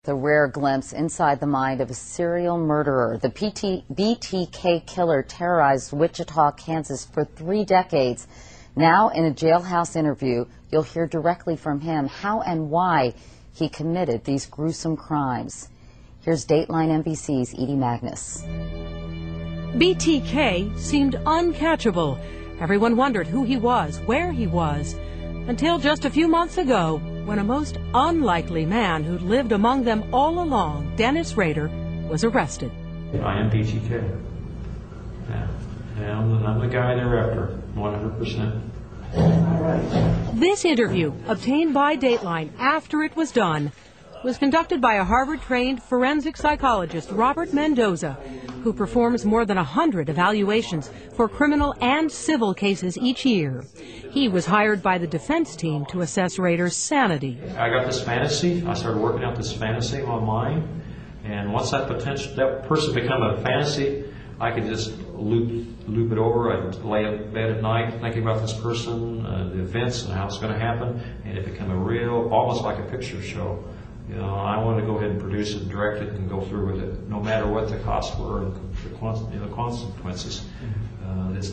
The rare glimpse inside the mind of a serial murderer. The BTK killer terrorized Wichita, Kansas for 3 decades. Now, in a jailhouse interview, you'll hear directly from him how and why he committed these gruesome crimes. Here's Dateline NBC's Edie Magnus. BTK seemed uncatchable. Everyone wondered who he was, where he was, until just a few months ago, when a most unlikely man who'd lived among them all along, Dennis Rader, was arrested. I am BTK. Yeah, I'm the guy they're after, 100%. This interview, obtained by Dateline after it was done, was conducted by a Harvard-trained forensic psychologist, Robert Mendoza, who performs more than 100 evaluations for criminal and civil cases each year. He was hired by the defense team to assess Rader's sanity. I got this fantasy. I started working out this fantasy in my mind, and once that person become a fantasy, I could just loop it over. I'd lay in bed at night thinking about this person, the events and how it's going to happen, and it became a real, almost like a picture show. You know, I wanted to go ahead and produce it, direct it, and go through with it, no matter what the costs were and the consequences.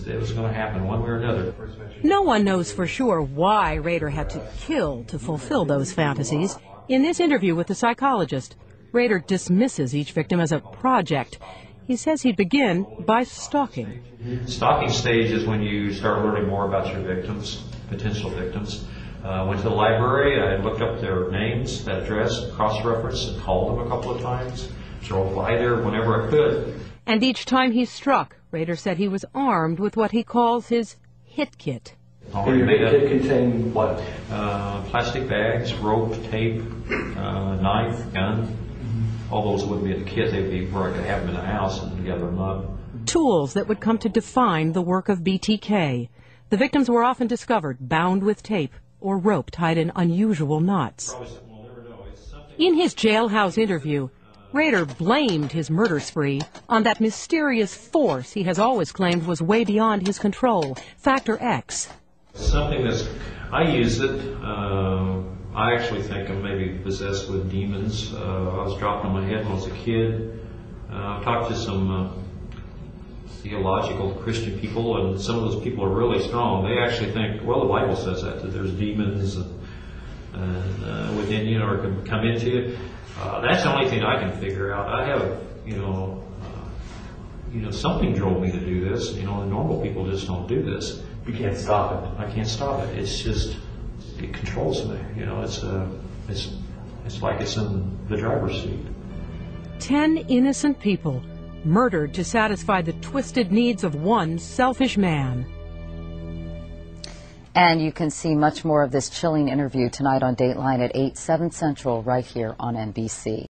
It was going to happen one way or another. No one knows for sure why Rader had to kill to fulfill those fantasies. In this interview with the psychologist, Rader dismisses each victim as a project. He says he'd begin by stalking. Stalking stage is when you start learning more about your victims, potential victims. Went to the library, I looked up their names, that address, cross-referenced, and called them a couple of times. Drove by there whenever I could. And each time he struck, Rader said he was armed with what he calls his hit kit. And your hit kit contained what? Plastic bags, rope, tape, knife, gun. All those wouldn't be in the kit, they'd be where I could have them in the house and gather them up. Tools that would come to define the work of BTK. The victims were often discovered bound with tape or rope tied in unusual knots. In his jailhouse interview, Rader blamed his murder spree on that mysterious force he has always claimed was way beyond his control, Factor X. Something that's, I use it, I actually think I'm maybe possessed with demons. I was dropped on my head when I was a kid. I talked to some theological Christian people, and some of those people are really strong. They actually think, well, the Bible says that there's demons within you or can come into you. That's the only thing I can figure out. I have, something drove me to do this. The normal people just don't do this. You can't stop it. I can't stop it. It's just, it controls me. It's like it's in the driver's seat. 10 innocent people murdered to satisfy the twisted needs of one selfish man. And you can see much more of this chilling interview tonight on Dateline at 8, 7 Central, right here on NBC.